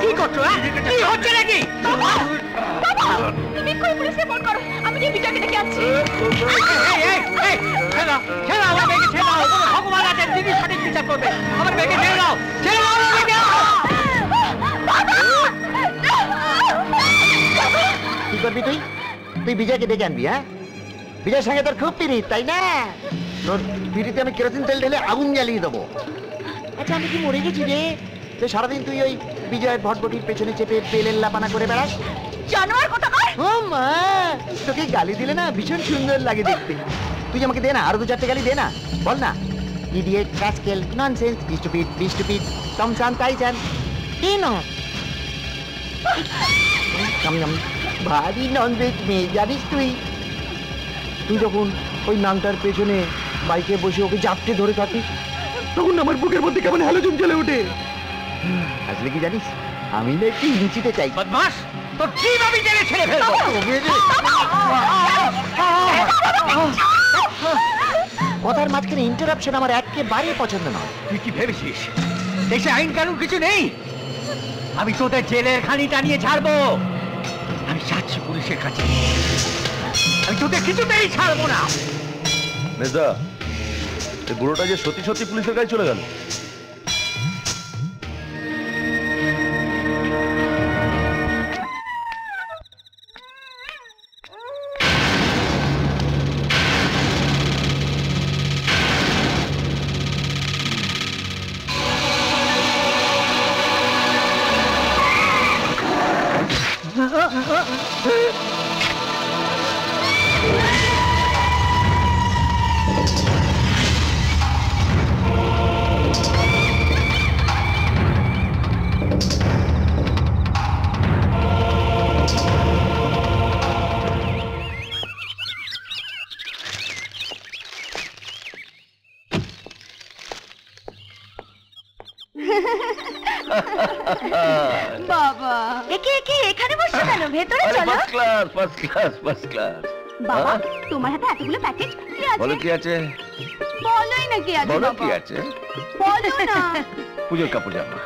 কি করছো? কি হচ্ছে নাকি? তুমি কই পুলিশে ফোন করো, আমি গিয়ে বিজয়কে ডেকে আনছি। আমার মেয়েকে ছেড়ে দাও, ভগবান আছেন, তিনি সঠিক বিচার করবে। আমার মেয়েকে ছেড়ে দাও, ছেড়ে দাও আমার মেয়েকে। কি করবি তুই? তুই বিজয়কে ডেকে আনবি? হ্যাঁ, বিজয়ের সঙ্গে তোর খুব পিরিত, তাই না? তোর পিরিতে আমি কেরোসিন তেল ঢেলে আগুন জ্বালিয়ে দেবো। আচ্ছা, আমি কি মরে গেছি রে? তুই সারাদিন তুই ওই বিজয়ের ভটভটির পেছনে চেপে পেলেন লাপানা করে বেড়াস। জানোয়ার কথা কর। ও মা, তোকে গালি দিলে না ভীষণ সুন্দর লাগে দেখতে। তুই আমাকে দে না, আরো 2-4টে গালি দে না। বল না, ইডিয়েট, রাস্কেল, ননসেন্স, স্টুপিড, টমসান, তাইসান, কেন? ভারী ননভেজ মেয়ে জানিস তুই। তুই যখন ওই নামটার পেছনে বাইকে বসে ওকে জাপটে ধরে থাকিস, তখন আমার বুকের মধ্যে কেমন হ্যালোজেন জ্বলে ওঠে। আসলে কি জানিস, আমি না একটু ইঞ্চিতে চাই। বদমাস, তোর ঠিক আমি জেলে ছেড়ে ফেলবো। কথার মাঝখানে ইন্টারাপশন আমার একেবারে পছন্দ নয়। তুই কি ভেবেছিস দেশে আইন কানুন কিছু নেই? আমি তোদের জেলের খানি টানিয়ে ছাড়বো। আমি যাচ্ছি পুলিশের কাছে, আমি তোদের কিছুতেই ছাড়বো না। মেজদা, এই বুড়োটা যে সত্যি সত্যি পুলিশের কাছে চলে গেল। বাবা, একে এখানে বসছো কেন? ভেতরে চলো। First class. বাবা, তোমার হাতে এতগুলো প্যাকেট কি আছে? বলো কি আছে? বলোই না কি আছে। বলো বাবা কি আছে? বলো না। পুজোর কাপড় জামা।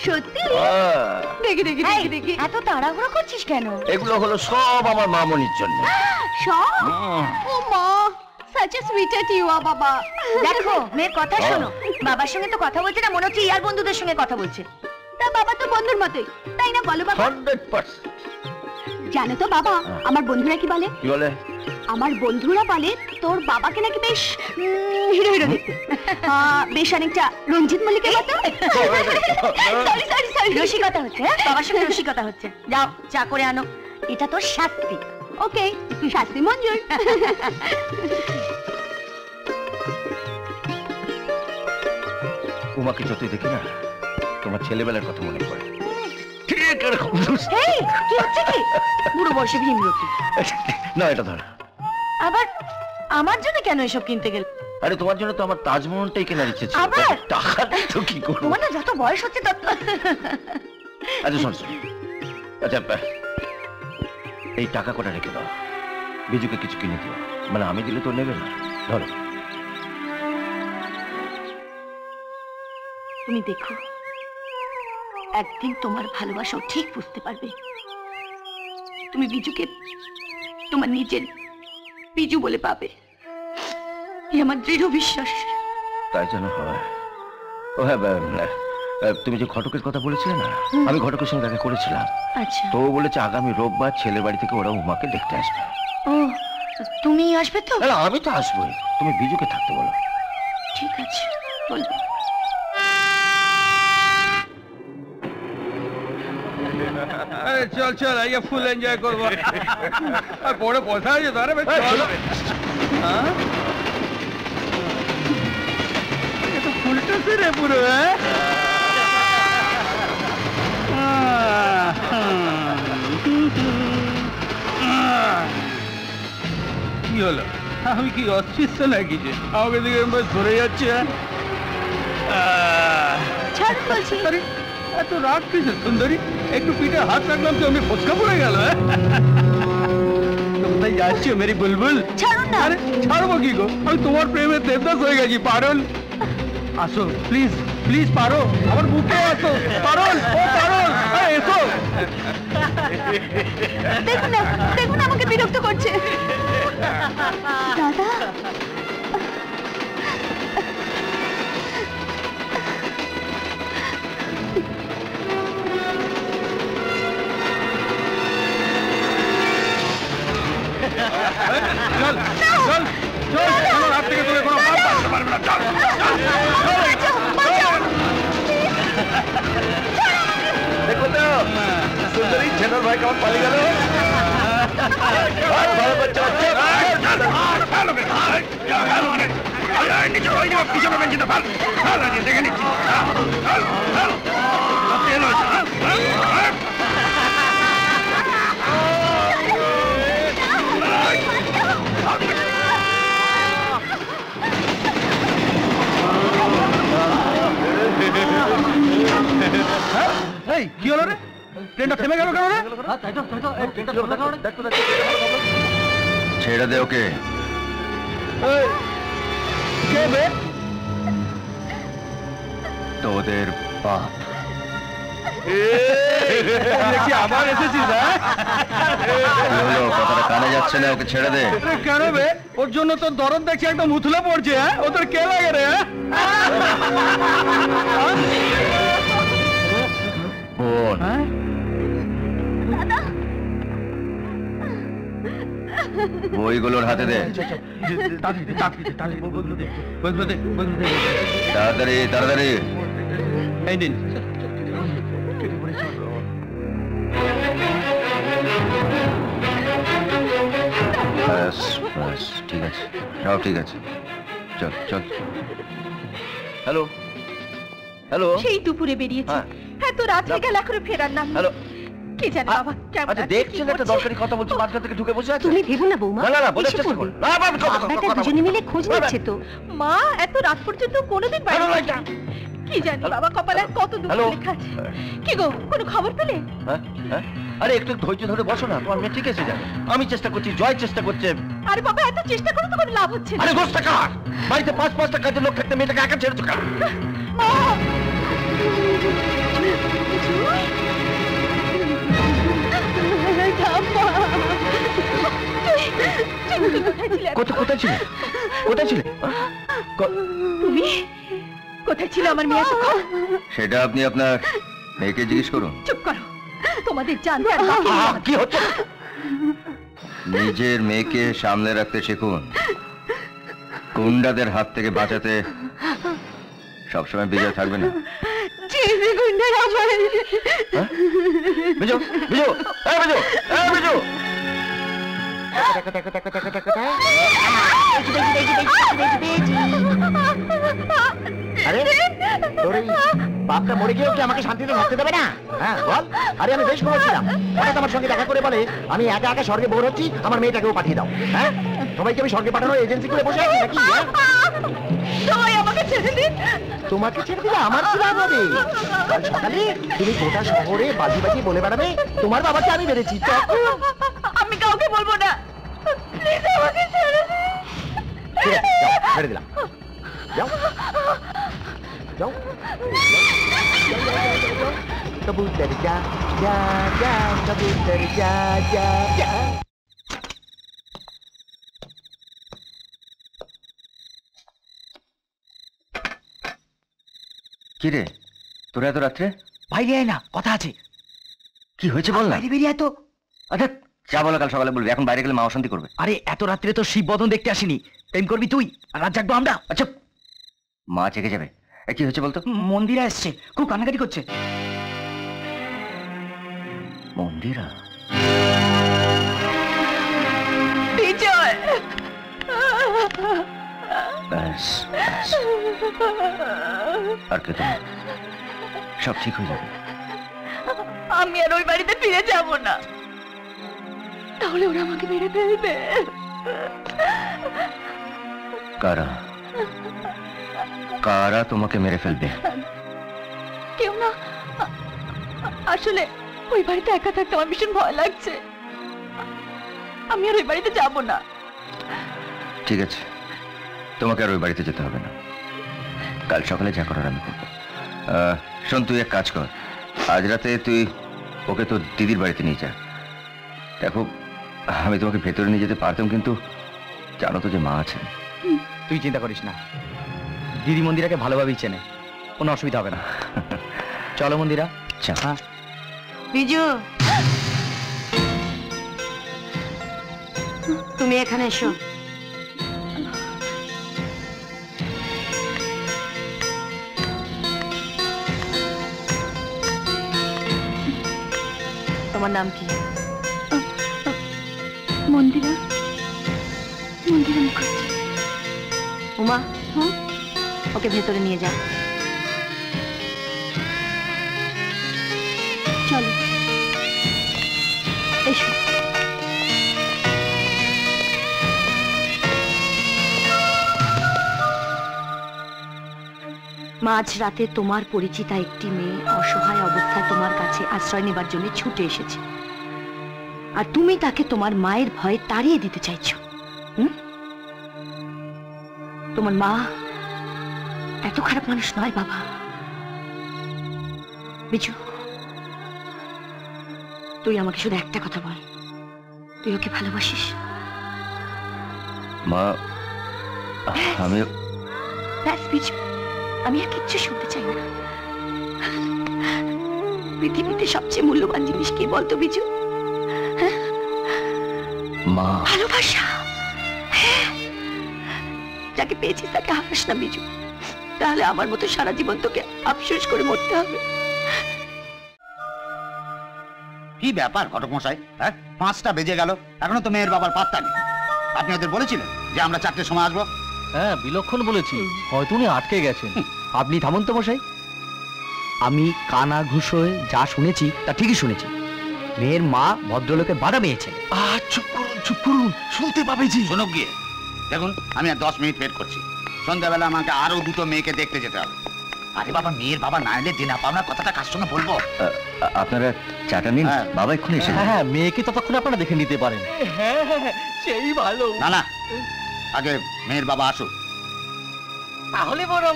সত্যি? দেখি। এত তাড়াহুড়ো করছিস কেন? এগুলো হলো সব আমার মামনির জন্য। সব? ও মা, such a sweetheart you are, বাবা। দেখো, মেয়ের কথা শোনো। বাবার সঙ্গে তো কথা বলছে না, মনে হচ্ছে ইয়ার বন্ধুদের সঙ্গে কথা বলছে। তা বাবা তো বন্ধুর মতোই, তাই না? বলো বাবা। 100%। জানো তো বাবা, আমার বন্ধুরা কি বলে? কি বলে? আমার বন্ধুরা বলে তোর বাবাকে নাকি বেশ হিরো দেখতে, বেশ অনেকটা রঞ্জিত মল্লিকের মতো। সরি, রসিকতা হচ্ছে। বাবার সঙ্গে রসিকতা হচ্ছে। যাও, চা করে আনো। এটা তোর শাস্তি। ওকে, শাস্তি মঞ্জুর। উমাকে যতই দেখি না, তোমার ছেলেবেলার কথা মনে পড়ে। ঠিক এরকম। কি হচ্ছে কি? বুড়ো বয়সে ভীমরতি। না, এটা ধর। আবার আমার জন্য কেন এসব কিনতে গেল? আরে তোমার জন্য তো আমার তাজমহলটাই কেনার ইচ্ছে ছিল। আবার টাকা তো কি করব? তোমার না যত বয়স হচ্ছে তত। আচ্ছা শোন, আচ্ছা এই টাকা কটা রেখে দাও, বিজুকে কিছু কিনে দিও। মানে আমি দিলে তো নেবে না। ধরো। তুমি দেখো, একদিন তোমার ভালোবাসা ঠিক বুঝতে পারবে। তুমি বিজুকে তোমার নিজের বিজু বলে পাবে, আমার দৃঢ় বিশ্বাস। তাই যেন হয়। ও হ্যাঁ, তুমি যে ঘটকের কথা বলেছিলে না, আমি ঘটকের সঙ্গে দেখা করেছিলাম। আচ্ছা। তো বলেছে আগামী রোববার ছেলের বাড়ি থেকে ওরা উমাকে দেখতে আসবে। ও, তুমি আসবে তো? না, আমি তো আসবোই। তুমি বিজুকে থাকতে বলো। ঠিক আছে, বলবো। চল চল, আজকে ফুল এনজয় করবো। আর বড় কথা আছে তারে। তো ফুলটা রে পুরো। কি হলো? আমি কি অসুস্থ নাকি যে আমাকে দিকে ধরে যাচ্ছে? এত রাগ কিসে সুন্দরী? একটু পিঠে হাত রাখলাম তো আমি ফসকা পড়ে গেল। কোথায় যাচ্ছ মেরি বুলবুল? আরে ছাড়বো কি গো, আমি তোমার প্রেমে দেবদাস হয়ে গেছি। পারুল, আসো প্লিজ। প্লিজ পারো আমার বুকে আসো, পারুল, ও পারুল, এসো। দেখুন আমাকে বিরক্ত করছে। দাদা চল চল চল, আমার হাত থেকে তোলে কোনো পাপ বাঁচতে পারবে না। চল দেখো তো সুন্দরী ছেনর ভাই কেমন পালিয়ে গেল। ভালো করছো, এই কি হলো রে? ট্রেনটা থেমে গেল কেন রে? ছেড়ে দে ওকে। কে বে? তোদের বাপ। কি আবার এসেছিস? কি হলো, কথাটা কানে যাচ্ছে না, ওকে ছেড়ে দে। কেন বে? ওর জন্য তোর দরদ দেখছি একদম মুথলে পড়ছে। হ্যাঁ, ও তোর কে লাগে রে? বোন। বইগুলোর হাতে দে। তাড়াতাড়ি তাড়াতাড়ি। এই দিন ব্যাস ব্যাস, ঠিক আছে, সব ঠিক আছে, চল চল। হ্যালো হ্যালো, সেই দুপুরে বেরিয়েছি, এত রাত হয়ে গেল এখনো ফেরার নাম নেই। হ্যালো। কি জানি বাবা কেমন আচ্ছা আছে, দেখছেন কি একটা করছে? দরকারি কথা বলছি, মাঝখান থেকে ঢুকে বসে আছে। তুমি ভেবো না বৌমা, না না না, বলে এসে চেষ্টা পড়বে। করুন। না আপনারা দুজনে মিলে খোঁজ নিচ্ছে তো। মা এত রাত পর্যন্ত কোনোদিন বাইরে হ্যালো, থাকে না। কি জানি বাবা কপালে কত দুঃখ হ্যালো। লেখা আছে। কি গো কোনো খবর পেলে? হ্যাঁ হ্যাঁ, আরে একটু ধৈর্য ধরে বসো না, তোমার মেয়ে ঠিক আছে যাবে। আমি চেষ্টা করছি, জয় চেষ্টা করছে। আরে বাবা এত চেষ্টা করে তো কোনো লাভ হচ্ছে না। আরে গোষ্ঠটা কার? বাড়িতে 5-5টা কাজের লোক থাকতে মেয়েটাকে একা ছেড়েছো কেন? মা! ঠাম্মা! তুমি কোথায় ছিলে? কোথায় ছিলে? কোথায় ছিলে? তুমি কোথায় ছিল আমার মেয়ে এতক্ষণ? সেটা আপনি আপনার মেয়েকে জিজ্ঞেস করুন। চুপ করো, তোমাদের জানতে আর বাকি নেই আমার। কি হচ্ছে? নিজের মেয়েকে সামলে রাখতে শিখুন। গুন্ডাদের হাত থেকে বাঁচাতে সবসময় বিজয় থাকবে না। চিনি গুন্ডার আমার। বিজু বিজু, এই বিজু, এই বিজু। আরে তোর এই বাপটা মরে গিয়েও কি আমাকে শান্তিতে থাকতে দেবে না? হ্যাঁ বল। আরে আমি বেশ ঘুমাচ্ছিলাম, হঠাৎ আমার সঙ্গে দেখা করে বলে আমি একা একা স্বর্গে বোর হচ্ছি, আমার মেয়েটাকেও পাঠিয়ে দাও। হ্যাঁ, সবাইকে আমি স্বর্গে পাঠানোর এজেন্সি করে বসে আছি নাকি? সবাই আমাকে ছেড়ে দিন। তোমাকে ছেড়ে দিলে আমার কি লাভ হবে? কাল সকালে তুমি গোটা শহরে বাজি বাজি বলে বেড়াবে তোমার বাবাকে আমি মেরেছি। আমি কাউকে বলবো না, প্লিজ আমাকে ছেড়ে দিন। ঠিক আছে, যাও, ছেড়ে দিলাম। যাও যাও। কবুতর যা যা যা, কবুতর যা যা যা। কি রে, তোরা এত রাত্রে? বাইরে আয় না, কথা আছে। কি হয়েছে বল না। বাইরে বেরিয়ে আয় তো। আচ্ছা যা বলো কাল সকালে বলবি, এখন বাইরে গেলে মা অশান্তি করবে। আরে এত রাত্রে তো শিব বদন দেখতে আসিনি, প্রেম করবি তুই আর রাত জাগবো আমরা। আচ্ছা মা চেকে যাবে। কি হয়েছে বলতো? মন্দিরে আসছে, খুব কান্নাকাটি করছে। মন্দিরা? বিজয়! ব্যাস ব্যাস, আর কে তুমি? সব ঠিক হয়ে যাবে। আমি আর ওই বাড়িতে ফিরে যাব না, তাহলে ওরা আমাকে মেরে ফেলবে। কারা কারা তোমাকে মেরে ফেলবে? কেউ না, আসলে ওই বাড়িতে একা থাকতে আমার ভীষণ ভয় লাগছে। আমি আর ওই বাড়িতে যাব না। ঠিক আছে, তোমাকে আর ওই বাড়িতে যেতে হবে না। কাল সকালে যা করার আমি করবো। শোন, তুই এক কাজ কর, আজ রাতে তুই ওকে তোর দিদির বাড়িতে নিয়ে যা। দেখো, আমি তোমাকে ভেতরে নিয়ে যেতে পারতাম, কিন্তু জানো তো যে মা আছেন। তুই চিন্তা করিস না, দিদি মন্দিরাকে ভালোভাবেই চেনে, কোনো অসুবিধা হবে না। চলো মন্দিরা। হ্যাঁ, বিজু, তুমি এখানে এসো। তোমার নাম কি? মন্দিরা, মন্দিরা মুখার্জি। উমা, ওকে ভেতরে নিয়ে যা। চলো এসো। মাঝ রাতে তোমার পরিচিতা একটি মেয়ে অসহায় অবস্থায় তোমার কাছে আশ্রয় নেবার জন্য ছুটে এসেছে, আর তুমি তাকে তোমার মায়ের ভয়ে তাড়িয়ে দিতে চাইছো। তোমার মা এত খারাপ মানুষ নয় বাবা। বিজু, তুই আমাকে শুধু একটা কথা বল, তুই ওকে ভালোবাসিস? মা, আমি ব্যাস বিজু, আমি আর কিচ্ছু শুনতে চাই না। পৃথিবীতে সবচেয়ে মূল্যবান জিনিস কি বলতো বিজু? মা, ভালোবাসা। হ্যাঁ, যাকে পেয়েছিস তাকে হারাস না বিজু, তাহলে আমার মতো সারা জীবন তোকে আফসোস করে মরতে হবে। কি ব্যাপার ঘটক মশাই, হ্যাঁ 5টা বেজে গেল, এখনো তো মেয়ের বাবার পাত্তা নেই। আপনি ওদের বলেছিলেন যে আমরা 4টের সময় আসবো? হ্যাঁ, বিলক্ষণ বলেছি, হয়তো উনি আটকে গেছেন। আপনি থামুন তো মশাই, আমি কানা ঘুষ হয়ে যা শুনেছি তা ঠিকই শুনেছি। মেয়ের মা ভদ্রলোকের বাধা পেয়েছেন। চুপ করুন, চুপ করুন, শুনতে পাবে জি। শোনো গিয়ে, দেখুন আমি আর 10 মিনিট ওয়েট করছি। সন্ধ্যাবেলা আমাকে আরো 2টো মেয়েকে দেখতে যেতে হবে। আরে বাবা, মেয়ের বাবা না এলে দিনা পাওনার কথাটা কার সঙ্গে বলবো? আপনারা চাটা নিন, বাবা এক্ষুনি এসে হ্যাঁ, মেয়েকে ততক্ষণ আপনারা দেখে নিতে পারেন। হ্যাঁ, সেই ভালো। না না, আগে মেয়ের বাবা আসুক। তাহলে বরং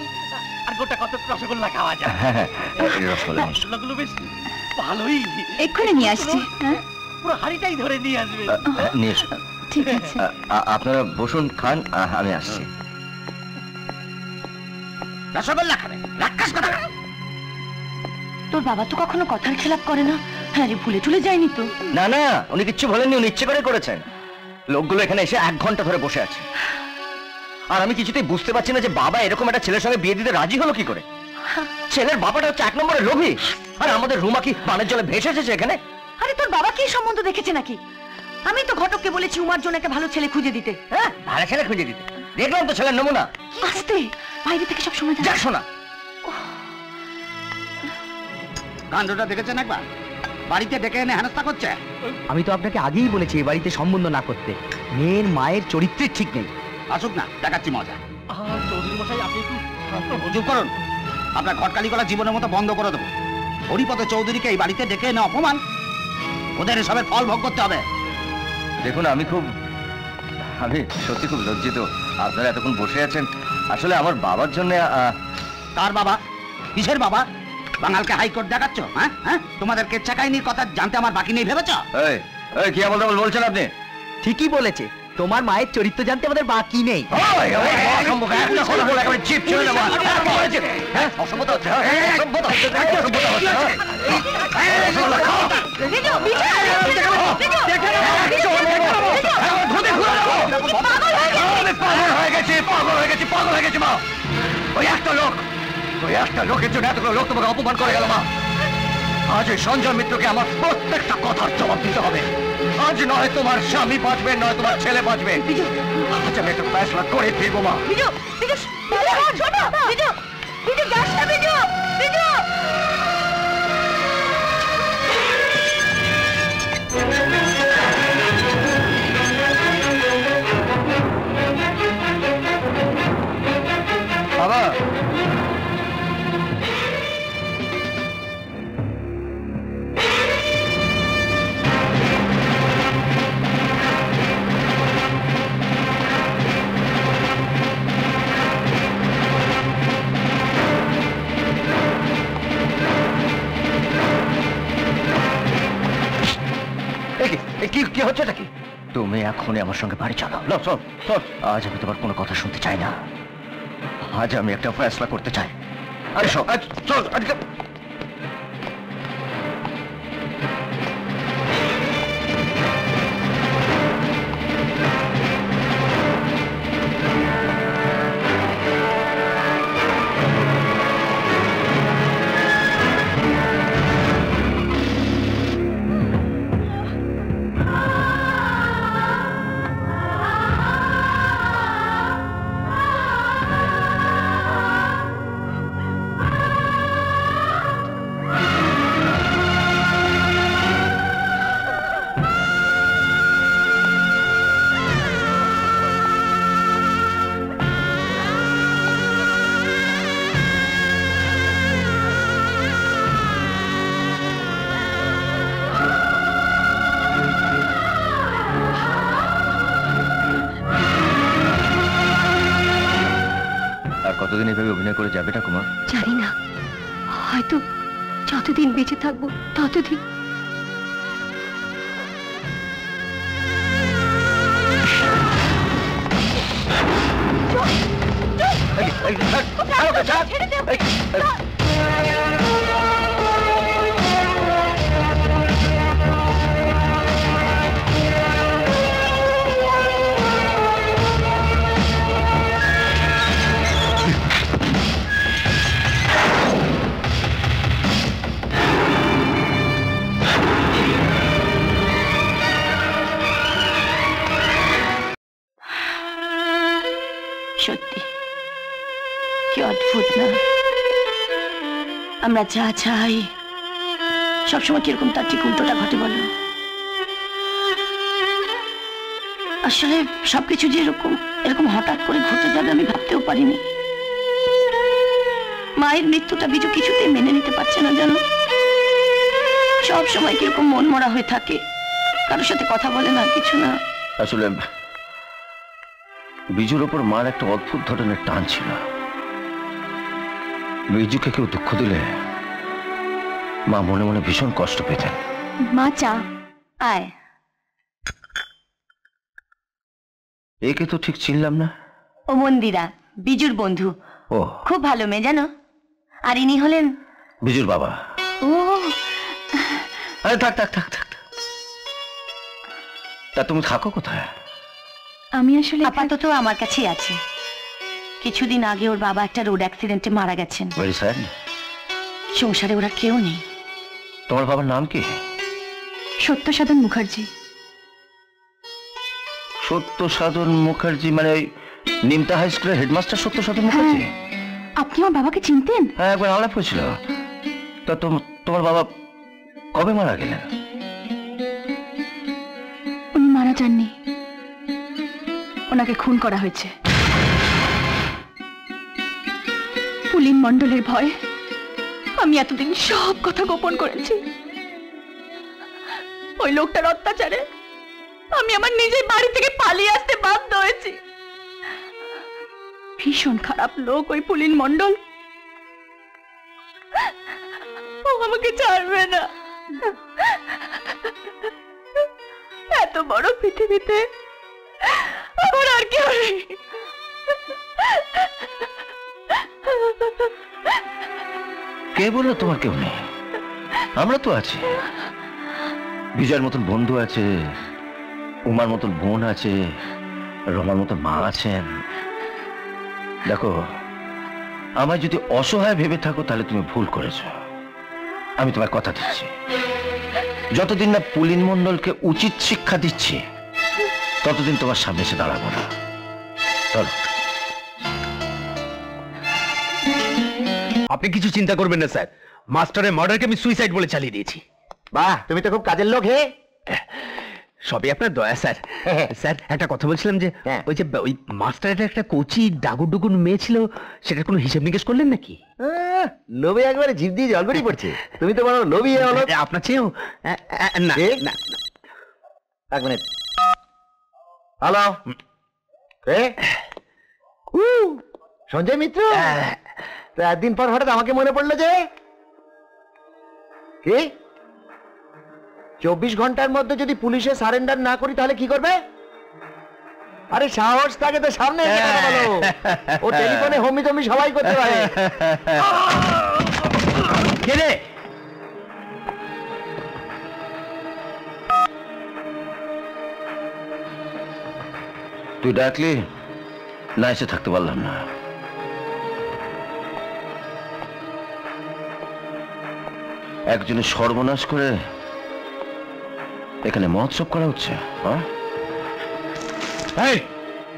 আর গোটা কত রসগোল্লা খাওয়া যায়। হ্যাঁ, রসগোল্লাগুলো বেশ ভালোই। এক্ষুনি নিয়ে আসছি। হ্যাঁ, পুরো হাড়িটাই ধরে নিয়ে আসবে। নিয়ে এসো। ঠিক আছে। আপনারা বসুন, খান, আমি আসছি। রসগোল্লা খাবে? রাক্ষস কথা। তোর বাবা তো কখনো কথার খেলাপ করে না। হ্যাঁ রে, ভুলে চলে যায়নি তো? না না, উনি কিচ্ছু বলেননি, উনি ইচ্ছে করে করেছেন। লোকগুলো এখানে এসে 1 ঘন্টা ধরে বসে আছে, আর আমি কিছুতেই বুঝতে পারছি না যে বাবা এরকম একটা ছেলের সঙ্গে বিয়ে দিতে রাজি হলো কি করে। ছেলের বাবাটা হচ্ছে 1 নম্বরের লোভী, আর আমাদের রুমা কি পানের জলে ভেসে এসেছে এখানে। আরে তোর বাবা কি সম্বন্ধ দেখেছে নাকি? আমি তো ঘটককে বলেছি উমার জন্য একটা ভালো ছেলে খুঁজে দিতে। হ্যাঁ, ভালো ছেলে খুঁজে দিতে, দেখলাম তো ছেলের নমুনা। আস্তে, বাইরে থেকে সব সময় যা শোনা। কাণ্ডটা দেখেছেন একবার? বাড়িতে ডেকে এনে হেনস্থা করছে। আমি তো আপনাকে আগেই বলেছি এই বাড়িতে সম্বন্ধ না করতে। মেয়ের মায়ের চরিত্রের ঠিক নেই। আসুক না, দেখাচ্ছি মজা। চৌধুরী মশাই, আপনি একটু চুপ করুন, আপনার ঘটকালি গলা জীবনের মতো বন্ধ করে দেবো। হরিপদ চৌধুরীকে এই বাড়িতে ডেকে এনে অপমান, ওদের এসবের ফল ভোগ করতে হবে। দেখুন, আমি সত্যি খুব লজ্জিত আপনারা এতক্ষণ বসে আছেন। আসলে আমার বাবার জন্য। কার বাবা? কিসের বাবা? বাঙালকে হাইকোর্ট দেখাচ্ছ? হ্যাঁ হ্যাঁ, তোমাদের কেচ্ছা কাহিনীর কথা জানতে আমার বাকি নেই ভেবেছ? কি বলছেন আপনি? ঠিকই বলেছে, তোমার মায়ের চরিত্র জানতে আমাদের বাকি নেই। পাগল হয়ে গেছে মা। ওই একটা লোকের জন্য এতগুলো লোক তোমাকে অপমান করে গেল মা। আজ ওই সঞ্জয় মিত্রকে আমার প্রত্যেকটা কথার জবাব দিতে হবে। আজ নয় তোমার স্বামী বাঁচবে, নয় তোমার ছেলে বাঁচবে। আজ আমি একটা ফ্যাসলা করে ফিরবো মা। বাবা, তুমি এখনই আমার সঙ্গে বাড়ি চলো। আজ আমি তোমার কোনো কথা শুনতে চাই না। আজ আমি একটা ফয়সলা করতে চাই। আরে চল। কতদিন এভাবে অভিনয় করে যাবে ঠাকুমা? জানি না, হয়তো যতদিন বেঁচে থাকবো ততদিন। সত্যি কি অদ্ভুত না, আমরা যা চাই সবসময় কিরকম তার ঠিক উল্টোটা ঘটে বলো। আসলে সবকিছু যে এরকম হঠাৎ করে ঘটে যাবে আমি ভাবতেও পারিনি। মায়ের মৃত্যুটা বিজু কিছুতেই মেনে নিতে পারছে না জানো। সব সময় কিরকম মন মরা হয়ে থাকে, কারোর সাথে কথা বলে না, কিছু না। আসলে বিজুর ওপর মার একটা অদ্ভুত ধরনের টান ছিল। বিজুকে কেউ দুঃখ দিলে মা মনে মনে ভীষণ কষ্ট পেতেন। মা চা আয়। একে তো ঠিক চিনলাম না। ও মন্দিরা, বিজুর বন্ধু। ও খুব ভালো মেয়ে জানো। আর ইনি হলেন বিজুর বাবা। ও আরে থাক। তা তুমি থাকো কোথায়? আমি আসলে আপাতত আমার কাছেই আছে। কিছুদিন আগে ওর বাবা একটা রোড অ্যাক্সিডেন্টে মারা গেছেন। Very sad. সংসারে ওরা কেউ নেই। তোমার বাবার নাম কি? সত্যসাধন মুখার্জি। সত্যসাধন মুখার্জি মানে ওই নিমতা হাই স্কুলের হেডমাস্টার সত্যসাধন মুখার্জি? আপনি আমার বাবাকে চিনতেন? হ্যাঁ, একবার আলাপ হয়েছিল। তা তোমার বাবা কবে মারা গেলেন? উনি মারা যাননি, ওনাকে খুন করা হয়েছে। পুলিন মণ্ডলের ভয়ে আমি এতদিন সব কথা গোপন করেছি। ওই লোকটার অত্যাচারে আমি আমার নিজের বাড়ি থেকে পালিয়ে আসতে বাধ্য হয়েছি। ভীষণ খারাপ লোক ওই পুলিন মণ্ডল। ও আমাকে ছাড়বে না। এত বড় পৃথিবীতে আমার আর কেউ নেই। কে বললো তোমার কেউ নেই? আমরা তো আছি। বিজয়ের মতন বন্ধু আছে, উমার মতন বোন আছে, রমার মতন মা আছেন। দেখো, আমায় যদি অসহায় ভেবে থাকো তাহলে তুমি ভুল করেছ। আমি তোমার কথা দিচ্ছি, যতদিন না পুলিন মণ্ডলকে উচিত শিক্ষা দিচ্ছি ততদিন তোমার সামনে এসে দাঁড়াবো না। চলো। আপনি কিছু চিন্তা করবেন না স্যার, মাস্টারের মার্ডারকে আমি সুইসাইড বলে চালিয়ে দিয়েছি। বাহ, তুমি তো খুব কাজের লোক হে। সবই আপনার দয়া স্যার। স্যার একটা কথা বলছিলাম যে ওই যে ওই মাস্টারের একটা কোচি ডাগুডুগুন মেয়ে ছিল, সেটার কোনো হিসেব নিকেশ করলেন নাকি? লোভে একবারে জিভ দিয়ে জল বেরিয়ে পড়ছে। তুমি তো বড় লোভী হলো। আপনার চেয়েও না। এক মিনিট। হ্যালো, সঞ্জয় মিত্র? তো একদিন পর হঠাৎ আমাকে মনে পড়লো যে কি 24 ঘন্টার মধ্যে যদি পুলিশে সারেন্ডার না করি তাহলে কি করবে? আরে সাহস থাকে তো সামনে এসে কথা বলো। ও টেলিফোনে হমি টমি সবাই করতে পারে। কে রে? তুই ডাকলি না, এসে থাকতে পারলাম না। একজনের সর্বনাশ করে এখানে মহোৎসব করা হচ্ছে।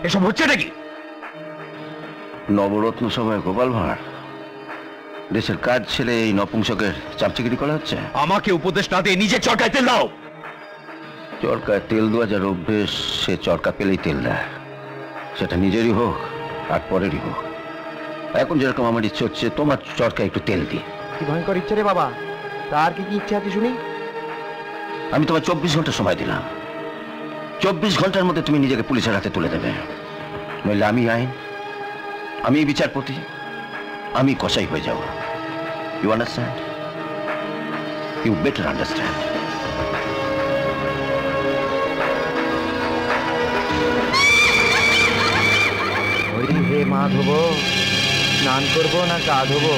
এসব হচ্ছে নাকি? নবরত্ন সভায় গোপাল ভাঁড়, দেশের কাজ ছেড়ে এই নপুংসকের চামচিগিরি করা হচ্ছে। আমাকে উপদেশ না দিয়ে নিজে চরকায় তেল দাও। চরকায় তেল দেওয়া যার অভ্যেস, সে চরকা পেলেই তেল দেয়, সেটা নিজেরই হোক আর পরেরই হোক। এখন যেরকম আমার ইচ্ছে হচ্ছে তোমার চরকায় একটু তেল দিই। কি ভয়ঙ্কর ইচ্ছে রে বাবা, তার কি কি ইচ্ছা আছে শুনি? আমি তোমার 24 ঘন্টা সময় দিলাম। 24 ঘন্টার মধ্যে তুমি নিজেকে পুলিশের হাতে তুলে দেবে, নইলে আমি আইন, আমি বিচারপতি, আমি কসাই হয়ে যাব। You understand? You better understand. হে মা ধোবো, স্নান করবো না গা ধোবো?